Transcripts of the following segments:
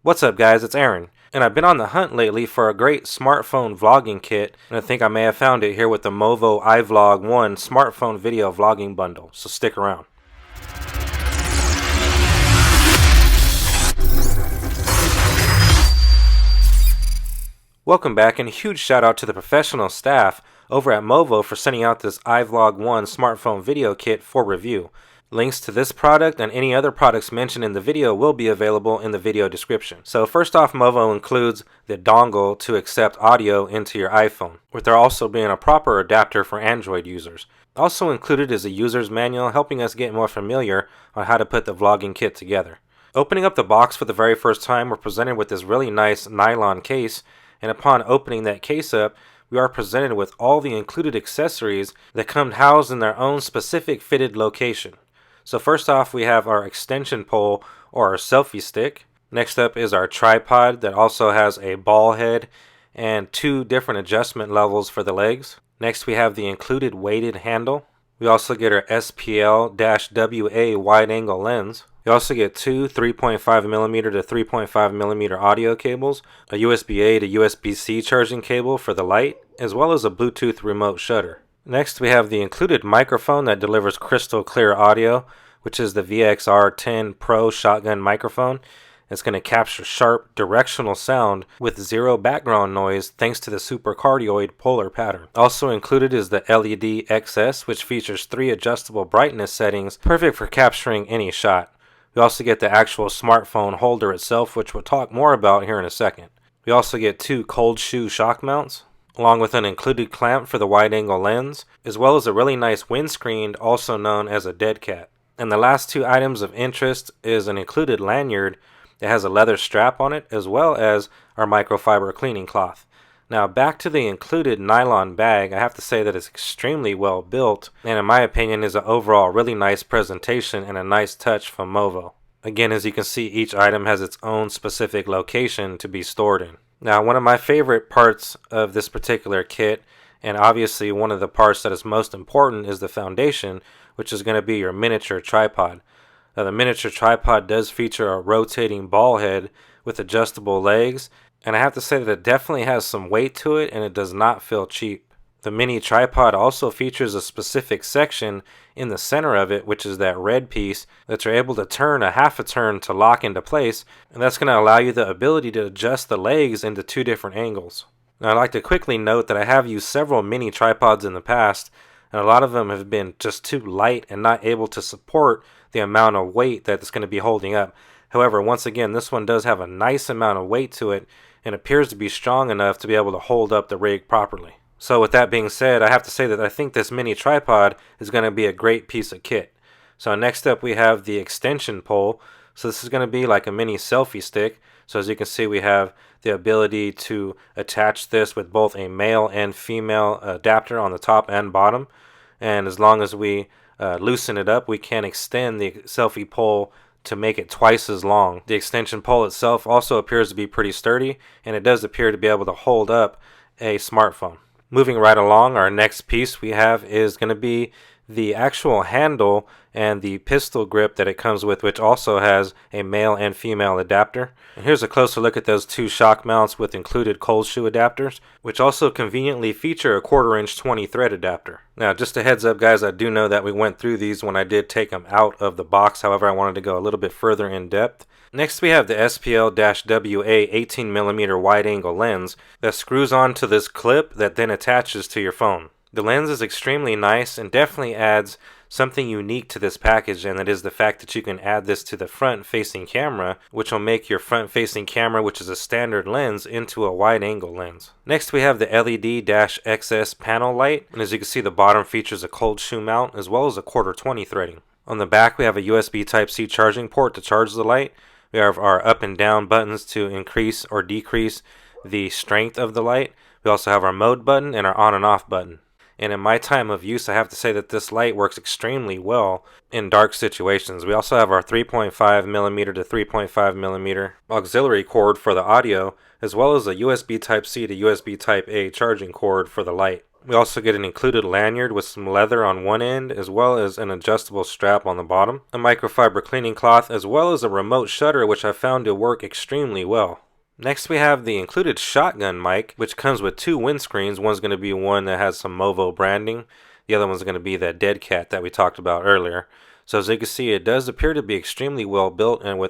What's up guys, it's Aaron, and I've been on the hunt lately for a great smartphone vlogging kit, and I think I may have found it here with the Movo iVlog 1 smartphone video vlogging bundle, so stick around. Welcome back, and a huge shout out to the professional staff over at Movo for sending out this iVlog 1 smartphone video kit for review. Links to this product and any other products mentioned in the video will be available in the video description. So first off, Movo includes the dongle to accept audio into your iPhone, with there also being a proper adapter for Android users. Also included is a user's manual helping us get more familiar on how to put the vlogging kit together. Opening up the box for the very first time, we're presented with this really nice nylon case, and upon opening that case up, we are presented with all the included accessories that come housed in their own specific fitted location. So first off, we have our extension pole or our selfie stick. Next up is our tripod that also has a ball head and two different adjustment levels for the legs. Next we have the included weighted handle. We also get our SPL-WA wide angle lens. We also get two 3.5mm to 3.5mm audio cables, a USB-A to USB-C charging cable for the light, as well as a Bluetooth remote shutter. Next we have the included microphone that delivers crystal clear audio, which is the VXR10 Pro shotgun microphone. It's going to capture sharp directional sound with zero background noise thanks to the supercardioid polar pattern. Also included is the LED XS, which features 3 adjustable brightness settings, perfect for capturing any shot. We also get the actual smartphone holder itself, which we'll talk more about here in a second. We also get 2 cold shoe shock mounts, along with an included clamp for the wide angle lens, as well as a really nice windscreen, also known as a dead cat. And the last 2 items of interest is an included lanyard that has a leather strap on it, as well as our microfiber cleaning cloth. Now back to the included nylon bag, I have to say that it's extremely well built, and in my opinion is an overall really nice presentation and a nice touch from Movo. Again, as you can see, each item has its own specific location to be stored in. Now, one of my favorite parts of this particular kit, and obviously one of the parts that is most important, is the foundation, which is going to be your miniature tripod. Now, the miniature tripod does feature a rotating ball head with adjustable legs, and I have to say that it definitely has some weight to it, and it does not feel cheap. The mini tripod also features a specific section in the center of it, which is that red piece that you're able to turn a half a turn to lock into place, and that's going to allow you the ability to adjust the legs into 2 different angles. Now, I'd like to quickly note that I have used several mini tripods in the past, and a lot of them have been just too light and not able to support the amount of weight that it's going to be holding up. However, once again, this one does have a nice amount of weight to it and appears to be strong enough to be able to hold up the rig properly. So with that being said, I have to say that I think this mini tripod is going to be a great piece of kit. So next up we have the extension pole. So this is going to be like a mini selfie stick. So as you can see, we have the ability to attach this with both a male and female adapter on the top and bottom. And as long as we loosen it up, we can extend the selfie pole to make it twice as long. The extension pole itself also appears to be pretty sturdy, and it does appear to be able to hold up a smartphone. Moving right along, our next piece we have is going to be the actual handle and the pistol grip that it comes with, which also has a male and female adapter. And here's a closer look at those 2 shock mounts with included cold shoe adapters, which also conveniently feature a 1/4" 20 thread adapter. Now, just a heads up guys, I do know that we went through these when I did take them out of the box. However, I wanted to go a little bit further in depth. Next we have the SPL-WA 18mm wide angle lens that screws onto this clip that then attaches to your phone. The lens is extremely nice and definitely adds something unique to this package, and that is the fact that you can add this to the front facing camera, which will make your front facing camera, which is a standard lens, into a wide angle lens. Next we have the LED-XS panel light, and as you can see, the bottom features a cold shoe mount as well as a 1/4" threading. On the back we have a USB Type-C charging port to charge the light. We have our up and down buttons to increase or decrease the strength of the light. We also have our mode button and our on and off button. And in my time of use, I have to say that this light works extremely well in dark situations. We also have our 3.5mm to 3.5mm auxiliary cord for the audio, as well as a USB Type-C to USB Type-A charging cord for the light. We also get an included lanyard with some leather on one end, as well as an adjustable strap on the bottom, a microfiber cleaning cloth, as well as a remote shutter, which I found to work extremely well. Next we have the included shotgun mic, which comes with two windscreens. One's going to be one that has some Movo branding. The other one's going to be that dead cat that we talked about earlier. So as you can see, it does appear to be extremely well built, and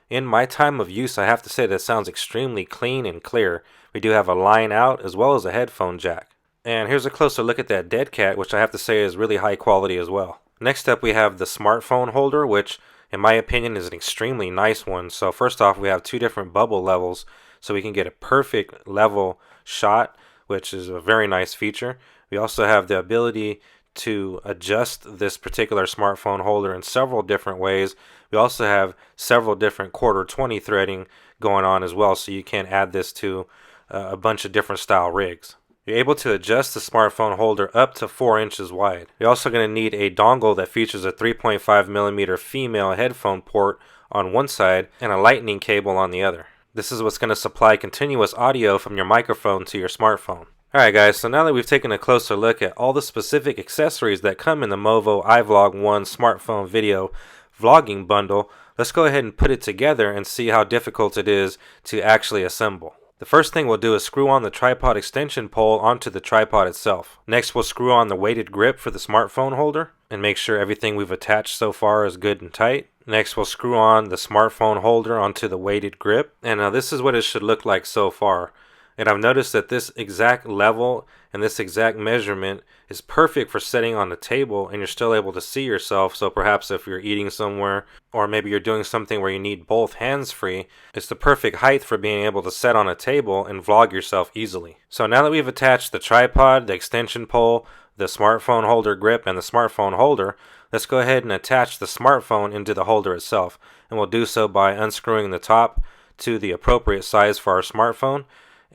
in my time of use, I have to say that sounds extremely clean and clear. We do have a line out as well as a headphone jack. And here's a closer look at that dead cat, which I have to say is really high quality as well. Next up we have the smartphone holder, which in my opinion is an extremely nice one. So first off, we have two different bubble levels, so we can get a perfect level shot, which is a very nice feature. We also have the ability to adjust this particular smartphone holder in several different ways. We also have several different quarter 20 threading going on as well, so you can add this to a bunch of different style rigs. You're able to adjust the smartphone holder up to 4 inches wide. You're also going to need a dongle that features a 3.5mm female headphone port on one side and a lightning cable on the other. This is what's going to supply continuous audio from your microphone to your smartphone. Alright guys, so now that we've taken a closer look at all the specific accessories that come in the Movo iVlog 1 smartphone video vlogging bundle, let's go ahead and put it together and see how difficult it is to actually assemble. The first thing we'll do is screw on the tripod extension pole onto the tripod itself. Next we'll screw on the weighted grip for the smartphone holder and make sure everything we've attached so far is good and tight. Next we'll screw on the smartphone holder onto the weighted grip, and now this is what it should look like so far. And I've noticed that this exact level and this exact measurement is perfect for setting on the table and you're still able to see yourself. So perhaps if you're eating somewhere or maybe you're doing something where you need both hands free, it's the perfect height for being able to set on a table and vlog yourself easily. So now that we've attached the tripod, the extension pole, the smartphone holder grip, and the smartphone holder, let's go ahead and attach the smartphone into the holder itself. And we'll do so by unscrewing the top to the appropriate size for our smartphone.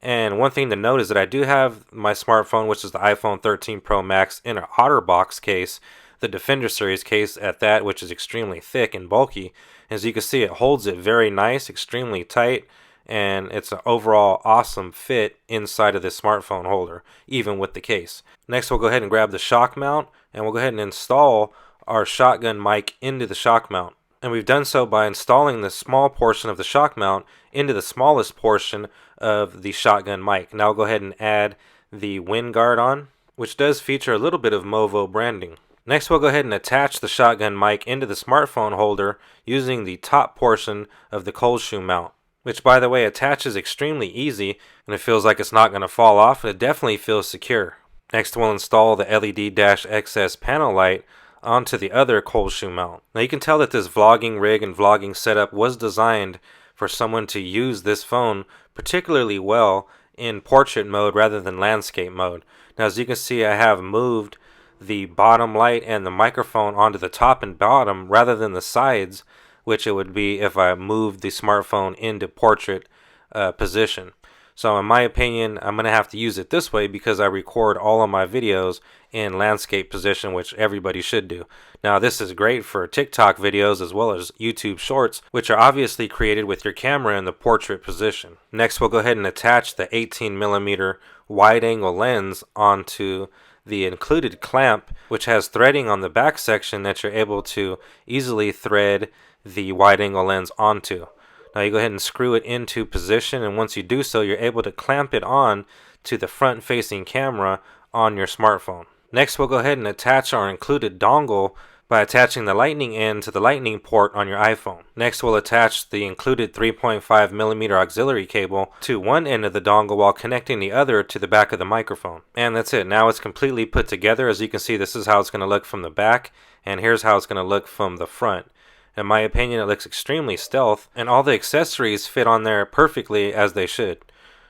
And one thing to note is that I do have my smartphone, which is the iPhone 13 Pro Max, in an OtterBox case, the Defender series case at that, which is extremely thick and bulky. As you can see, it holds it very nice, extremely tight, and it's an overall awesome fit inside of this smartphone holder, even with the case. Next, we'll go ahead and grab the shock mount, and we'll go ahead and install our shotgun mic into the shock mount. And we've done so by installing the small portion of the shock mount into the smallest portion of the shotgun mic. Now I'll go ahead and add the wind guard on, which does feature a little bit of Movo branding. Next we'll go ahead and attach the shotgun mic into the smartphone holder using the top portion of the cold shoe mount, which by the way attaches extremely easy and it feels like it's not going to fall off, and it definitely feels secure. Next we'll install the LED-XS panel light onto the other cold shoe mount. Now you can tell that this vlogging rig and vlogging setup was designed for someone to use this phone particularly well in portrait mode rather than landscape mode. Now as you can see, I have moved the bottom light and the microphone onto the top and bottom rather than the sides, which it would be if I moved the smartphone into portrait position. So in my opinion, I'm going to have to use it this way because I record all of my videos in landscape position, which everybody should do. Now this is great for TikTok videos as well as YouTube shorts, which are obviously created with your camera in the portrait position. Next we'll go ahead and attach the 18mm wide angle lens onto the included clamp, which has threading on the back section that you're able to easily thread the wide angle lens onto. Now you go ahead and screw it into position, and once you do so, you're able to clamp it on to the front facing camera on your smartphone. Next we'll go ahead and attach our included dongle by attaching the lightning end to the lightning port on your iPhone. Next we'll attach the included 3.5mm auxiliary cable to one end of the dongle while connecting the other to the back of the microphone. And that's it. Now it's completely put together. As you can see, this is how it's going to look from the back, and here's how it's going to look from the front. In my opinion, it looks extremely stealth, and all the accessories fit on there perfectly as they should.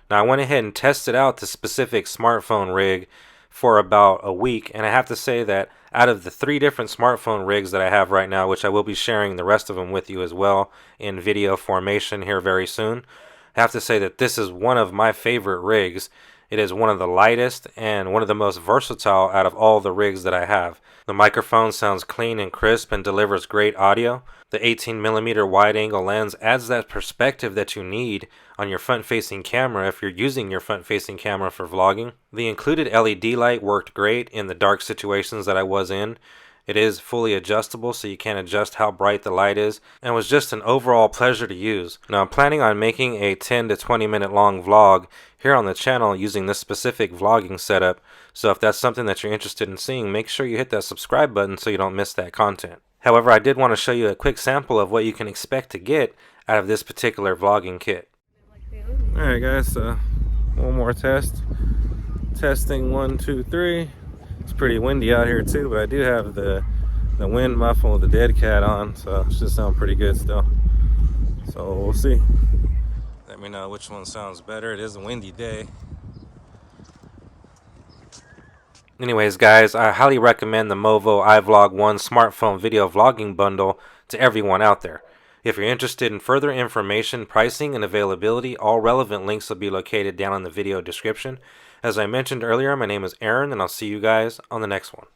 Now I went ahead and tested out the specific smartphone rig for about a week, and I have to say that out of the 3 different smartphone rigs that I have right now, which I will be sharing the rest of them with you as well in video formation here very soon, I have to say that this is one of my favorite rigs. It is one of the lightest and one of the most versatile out of all the rigs that I have. The microphone sounds clean and crisp and delivers great audio. The 18mm wide angle lens adds that perspective that you need on your front facing camera if you're using your front facing camera for vlogging. The included LED light worked great in the dark situations that I was in. It is fully adjustable, so you can adjust how bright the light is, and was just an overall pleasure to use. Now I'm planning on making a 10 to 20 minute long vlog here on the channel using this specific vlogging setup, so if that's something that you're interested in seeing, make sure you hit that subscribe button so you don't miss that content. However, I did want to show you a quick sample of what you can expect to get out of this particular vlogging kit. Alright guys, so one more test. Testing 1, 2, 3. It's pretty windy out here too, but I do have the wind muffle with the dead cat on, so it should sound pretty good still. So we'll see. Let me know which one sounds better. It is a windy day. Anyways guys, I highly recommend the Movo iVlog 1 smartphone video vlogging bundle to everyone out there. If you're interested in further information, pricing, and availability, all relevant links will be located down in the video description. As I mentioned earlier, my name is Aaron, and I'll see you guys on the next one.